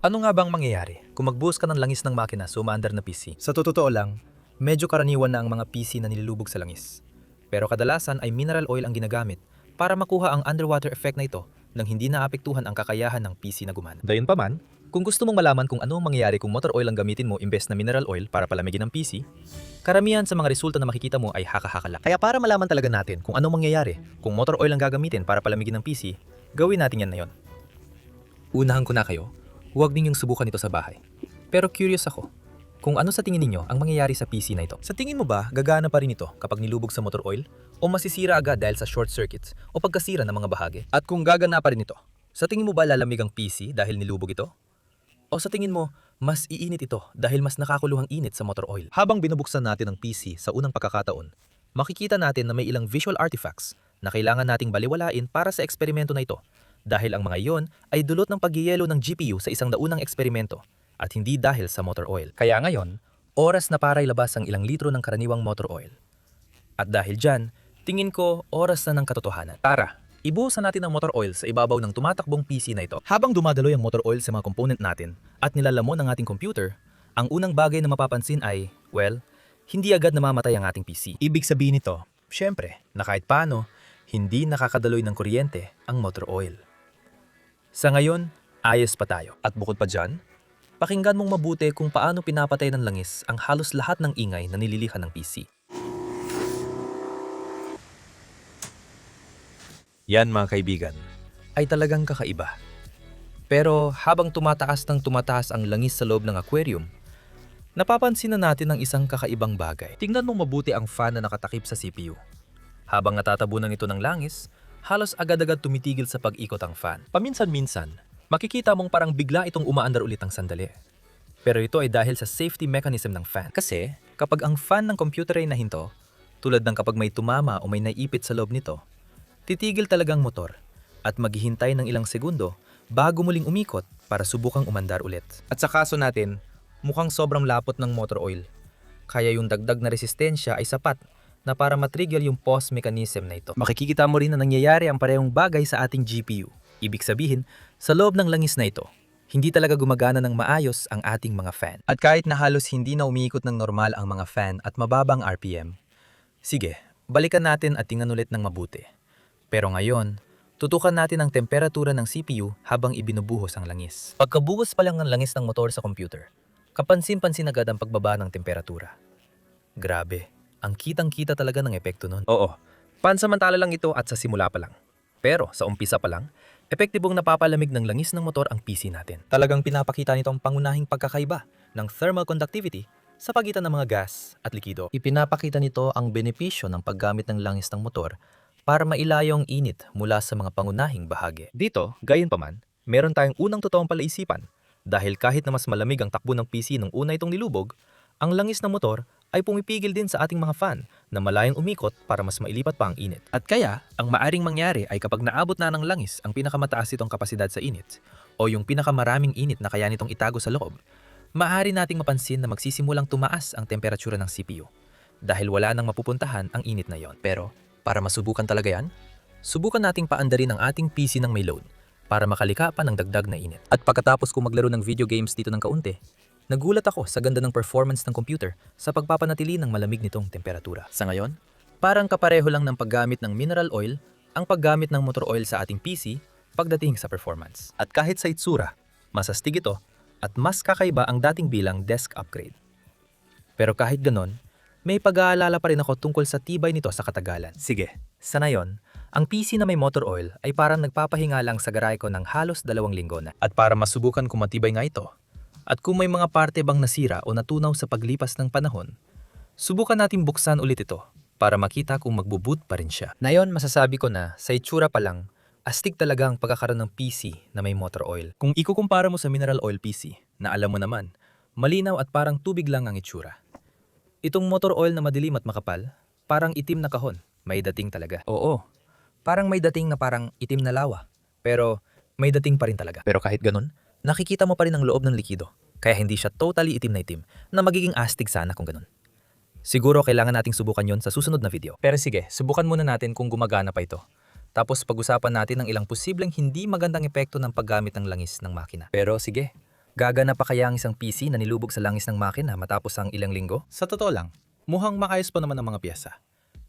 Ano nga bang mangyayari kung magbuhos ka ng langis ng makina sa umaandar na PC? Sa totoo lang, medyo karaniwan na ang mga PC na nilulubog sa langis. Pero kadalasan ay mineral oil ang ginagamit para makuha ang underwater effect na ito nang hindi naapektuhan ang kakayahan ng PC na gumana. Gayunpaman, kung gusto mong malaman kung ano ang mangyayari kung motor oil ang gamitin mo imbes na mineral oil para palamigin ang PC, karamihan sa mga resulta na makikita mo ay haka-haka lang. Kaya para malaman talaga natin kung ano mangyayari kung motor oil ang gagamitin para palamigin ang PC, gawin natin yan na yon. Unahan ko na kayo, huwag ninyong subukan ito sa bahay. Pero curious ako, kung ano sa tingin ninyo ang mangyayari sa PC na ito. Sa tingin mo ba, gagana pa rin ito kapag nilubog sa motor oil? O masisira agad dahil sa short circuits o pagkasira ng mga bahagi? At kung gagana pa rin ito, sa tingin mo ba lalamig ang PC dahil nilubog ito? O sa tingin mo, mas iinit ito dahil mas nakakuluhang init sa motor oil? Habang binubuksan natin ang PC sa unang pagkakataon, makikita natin na may ilang visual artifacts na kailangan nating baliwalain para sa eksperimento na ito. Dahil ang mga iyon ay dulot ng pagyeyelo ng GPU sa isang naunang eksperimento at hindi dahil sa motor oil. Kaya ngayon, oras na para ilabas ang ilang litro ng karaniwang motor oil. At dahil dyan, tingin ko oras na ng katotohanan. Tara, ibuhusan natin ang motor oil sa ibabaw ng tumatakbong PC na ito. Habang dumadaloy ang motor oil sa mga component natin at nilalamon ang ating computer, ang unang bagay na mapapansin ay, well, hindi agad namamatay ang ating PC. Ibig sabihin nito, syempre, na kahit paano, hindi nakakadaloy ng kuryente ang motor oil. Sa ngayon, ayos pa tayo. At bukod pa dyan, pakinggan mong mabuti kung paano pinapatay ng langis ang halos lahat ng ingay na nililihan ng PC. Yan mga kaibigan, ay talagang kakaiba. Pero habang tumataas ng tumataas ang langis sa loob ng aquarium, napapansin na natin ang isang kakaibang bagay. Tingnan mong mabuti ang fan na nakatakip sa CPU. Habang natatabunan ito ng langis, halos agad-agad tumitigil sa pag-ikot ang fan. Paminsan-minsan, makikita mong parang bigla itong umaandar ulit ang sandali. Pero ito ay dahil sa safety mechanism ng fan. Kasi kapag ang fan ng computer ay nahinto, tulad ng kapag may tumama o may naipit sa loob nito, titigil talagang motor at maghihintay ng ilang segundo bago muling umikot para subukang umandar ulit. At sa kaso natin, mukhang sobrang lapot ng motor oil. Kaya yung dagdag na resistensya ay sapat na para matrigger yung pause mechanism na ito. Makikita mo rin na nangyayari ang parehong bagay sa ating GPU. Ibig sabihin, sa loob ng langis na ito, hindi talaga gumagana ng maayos ang ating mga fan. At kahit na halos hindi na umiikot ng normal ang mga fan at mababang RPM, sige, balikan natin at tingnan ulit ng mabuti. Pero ngayon, tutukan natin ang temperatura ng CPU habang ibinubuhos ang langis. Pagkabuhos pa lang ng langis ng motor sa computer, kapansin-pansin agad ang pagbaba ng temperatura. Grabe. Ang kitang-kita talaga ng epekto nun. Oo, pansamantala lang ito at sa simula pa lang. Pero sa umpisa pa lang, epektibong napapalamig ng langis ng motor ang PC natin. Talagang pinapakita nito ang pangunahing pagkakaiba ng thermal conductivity sa pagitan ng mga gas at likido. Ipinapakita nito ang benepisyo ng paggamit ng langis ng motor para mailayo ang init mula sa mga pangunahing bahagi. Dito, gayunpaman, meron tayong unang totoong palaisipan dahil kahit na mas malamig ang takbo ng PC nung una itong nilubog, ang langis ng motor ay pumipigil din sa ating mga fan na malayong umikot para mas mailipat pa ang init. At kaya, ang maaring mangyari ay kapag naabot na ng langis ang pinakamataas itong kapasidad sa init o yung pinakamaraming init na kaya nitong itago sa loob, maaari nating mapansin na magsisimulang tumaas ang temperatura ng CPU dahil wala nang mapupuntahan ang init na yon. Pero, para masubukan talaga yan, subukan nating paandarin ang ating PC ng may load para makalika pa ng dagdag na init. At pagkatapos kong maglaro ng video games dito ng kaunti, nagulat ako sa ganda ng performance ng computer sa pagpapanatili ng malamig nitong temperatura. Sa ngayon, parang kapareho lang ng paggamit ng mineral oil ang paggamit ng motor oil sa ating PC pagdating sa performance. At kahit sa itsura, mas astig ito at mas kakaiba ang dating bilang desk upgrade. Pero kahit ganon, may pag-aalala pa rin ako tungkol sa tibay nito sa katagalan. Sige, sa ngayon, ang PC na may motor oil ay parang nagpapahinga lang sa garay ko ng halos 2 linggo na. At para masubukan kung matibay nga ito, at kung may mga parte bang nasira o natunaw sa paglipas ng panahon, subukan natin buksan ulit ito para makita kung magbo-boot pa rin siya. Ngayon masasabi ko na sa itsura pa lang, astig talaga ang pagkakaroon ng PC na may motor oil. Kung ikukumpara mo sa mineral oil PC, na alam mo naman, malinaw at parang tubig lang ang itsura. Itong motor oil na madilim at makapal, parang itim na kahon, may dating talaga. Oo, parang may dating na parang itim na lawa, pero may dating pa rin talaga. Pero kahit ganun, nakikita mo pa rin ang loob ng likido, kaya hindi siya totally itim na itim na magiging astig sana kung ganun. Siguro kailangan nating subukan yon sa susunod na video. Pero sige, subukan muna natin kung gumagana pa ito. Tapos pag-usapan natin ang ilang posibleng hindi magandang epekto ng paggamit ng langis ng makina. Pero sige, Gagana pa kaya ang isang PC na nilubog sa langis ng makina matapos ang ilang linggo? Sa totoo lang, mukhang maayos pa naman ang mga piyesa.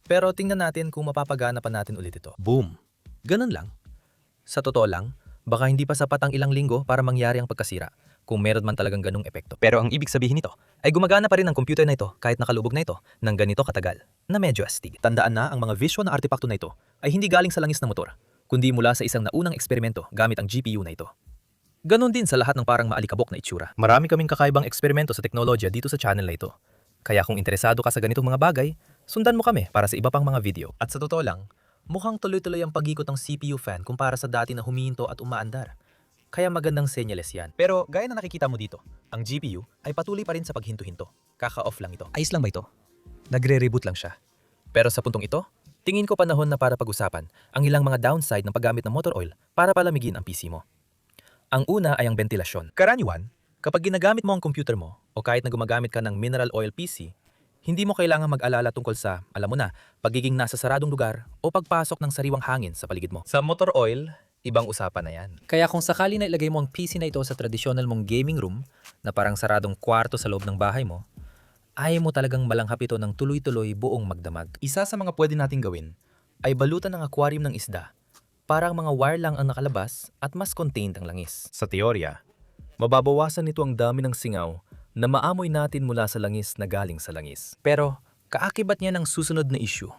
Pero tingnan natin kung mapapagana pa natin ulit ito. Boom! Ganun lang. Sa totoo lang, baka hindi pa sapat ang ilang linggo para mangyari ang pagkasira kung meron man talagang ganung epekto. Pero ang ibig sabihin nito ay gumagana pa rin ang computer na ito kahit nakalubog na ito ng ganito katagal na medyo astig. Tandaan na ang mga visual na artepakto na ito ay hindi galing sa langis ng motor, kundi mula sa isang naunang eksperimento gamit ang GPU na ito. Ganon din sa lahat ng parang maalikabok na itsura. Marami kaming kakaibang eksperimento sa teknolohiya dito sa channel na ito. Kaya kung interesado ka sa ganitong mga bagay, sundan mo kami para sa iba pang mga video. At sa totoo lang, mukhang tuloy-tuloy ang pag-ikot ng CPU fan kumpara sa dati na humihinto at umaandar. Kaya magandang senyales yan. Pero gaya na nakikita mo dito, ang GPU ay patuloy pa rin sa paghinto-hinto. Kaka-off lang ito. Ayos lang ba ito? Nagre-reboot lang siya. Pero sa puntong ito, tingin ko panahon na para pag-usapan ang ilang mga downside ng paggamit ng motor oil para palamigin ang PC mo. Ang una ay ang ventilasyon. Karaniwan, kapag ginagamit mo ang computer mo o kahit na gumagamit ka ng mineral oil PC, hindi mo kailangan mag-alala tungkol sa, alam mo na, pagiging nasa saradong lugar o pagpasok ng sariwang hangin sa paligid mo. Sa motor oil, ibang usapan na yan. Kaya kung sakali na ilagay mo ang PC na ito sa traditional mong gaming room na parang saradong kwarto sa loob ng bahay mo, ayaw mo talagang malanghap ito ng tuloy-tuloy buong magdamag. Isa sa mga pwede nating gawin ay balutan ng aquarium ng isda. Parang mga wire lang ang nakalabas at mas contained ang langis. Sa teorya, mababawasan nito ang dami ng singaw na maamoy natin mula sa langis na galing sa langis. Pero kaakibat niya ng susunod na issue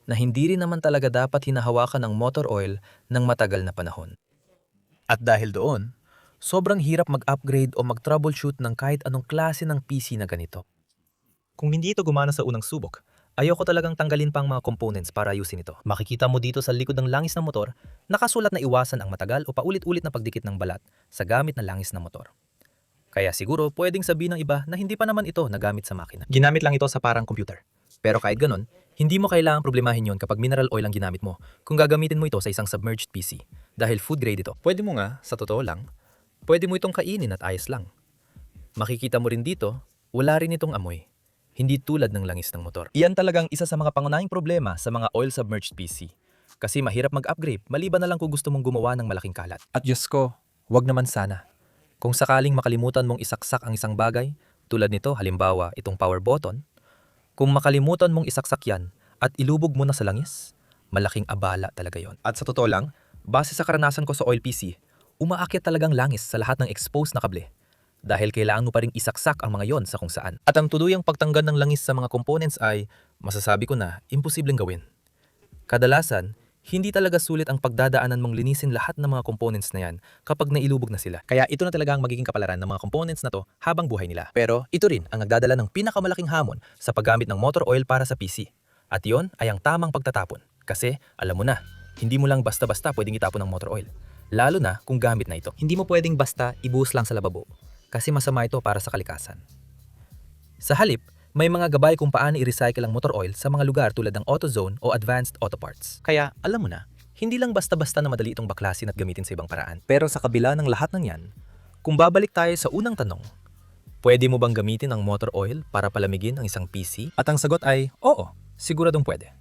na hindi rin naman talaga dapat hinahawakan ang motor oil ng matagal na panahon. At dahil doon, sobrang hirap mag-upgrade o mag-troubleshoot ng kahit anong klase ng PC na ganito. Kung hindi ito gumana sa unang subok, ayoko talagang tanggalin pang mga components para ayusin ito. Makikita mo dito sa likod ng langis ng motor, nakasulat na iwasan ang matagal o paulit-ulit na pagdikit ng balat sa gamit na langis ng motor. Kaya siguro pwedeng sabihin ng iba na hindi pa naman ito nagamit sa makina. Ginamit lang ito sa parang computer. Pero kahit ganun, hindi mo kailangang problemahin yon kapag mineral oil ang ginamit mo kung gagamitin mo ito sa isang submerged PC. Dahil food grade ito. Pwede mo nga, sa totoo lang, pwede mo itong kainin at ayos lang. Makikita mo rin dito, wala rin itong amoy. Hindi tulad ng langis ng motor. Iyan talagang isa sa mga pangunahing problema sa mga oil-submerged PC. Kasi mahirap mag-upgrade, maliban na lang kung gusto mong gumawa ng malaking kalat. At Diyos ko, wag naman sana. Kung sakaling makalimutan mong isaksak ang isang bagay, tulad nito halimbawa itong power button, kung makalimutan mong isaksak yan at ilubog mo na sa langis, malaking abala talaga yon. At sa totoo lang, base sa karanasan ko sa oil PC, umaakyat talagang langis sa lahat ng exposed na kable. Dahil kailangan mo pa ring isaksak ang mga yon sa kung saan. At ang tuluyang pagtanggal ng langis sa mga components ay, masasabi ko na, imposibleng gawin. Kadalasan, hindi talaga sulit ang pagdadaanan mong linisin lahat ng mga components na yan kapag nailubog na sila. Kaya ito na talaga ang magiging kapalaran ng mga components na to habang buhay nila. Pero ito rin ang nagdadala ng pinakamalaking hamon sa paggamit ng motor oil para sa PC. At yon ay ang tamang pagtatapon. Kasi, alam mo na, hindi mo lang basta-basta pwedeng itapon ng motor oil. Lalo na kung gamit na ito. Hindi mo pwedeng basta ibuhos lang sa lababo. Kasi masama ito para sa kalikasan. Sa halip, may mga gabay kung paano i-recycle ang motor oil sa mga lugar tulad ng AutoZone o Advanced Auto Parts. Kaya, alam mo na, hindi lang basta-basta na madali itong baklasin at gamitin sa ibang paraan. Pero sa kabila ng lahat ng yan, kung babalik tayo sa unang tanong, pwede mo bang gamitin ang motor oil para palamigin ang isang PC? At ang sagot ay, oo, siguradong pwede.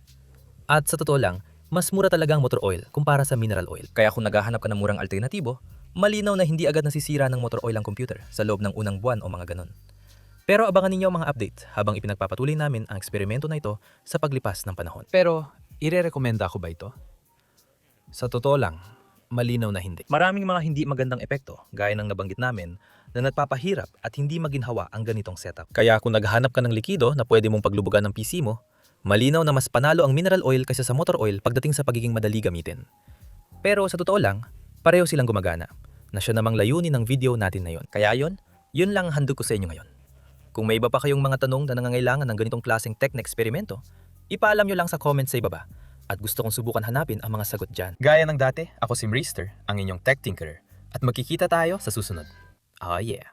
At sa totoo lang, mas mura talaga ang motor oil kumpara sa mineral oil. Kaya kung naghahanap ka ng murang alternatibo, malinaw na hindi agad nasisira ng motor oil ang computer sa loob ng unang buwan o mga ganon. Pero abangan ninyo ang mga update habang ipinagpapatuloy namin ang eksperimento na ito sa paglipas ng panahon. Pero, ire-recommenda ko ba ito? Sa totoo lang, malinaw na hindi. Maraming mga hindi magandang epekto, gaya ng nabanggit namin, na nagpapahirap at hindi maginhawa ang ganitong setup. Kaya kung naghahanap ka ng likido na pwede mong paglubugan ng PC mo, malinaw na mas panalo ang mineral oil kaysa sa motor oil pagdating sa pagiging madali gamitin. Pero sa totoo lang, pareho silang gumagana, na siya namang layunin ng video natin na yon. Kaya yun lang ang handog ko sa inyo ngayon. Kung may iba pa kayong mga tanong na nangangailangan ng ganitong klaseng tech na eksperimento, ipaalam nyo lang sa comment sa ibaba at gusto kong subukan hanapin ang mga sagot dyan. Gaya ng dati, ako si Mrister, ang inyong tech tinkerer, at magkikita tayo sa susunod. Oh yeah!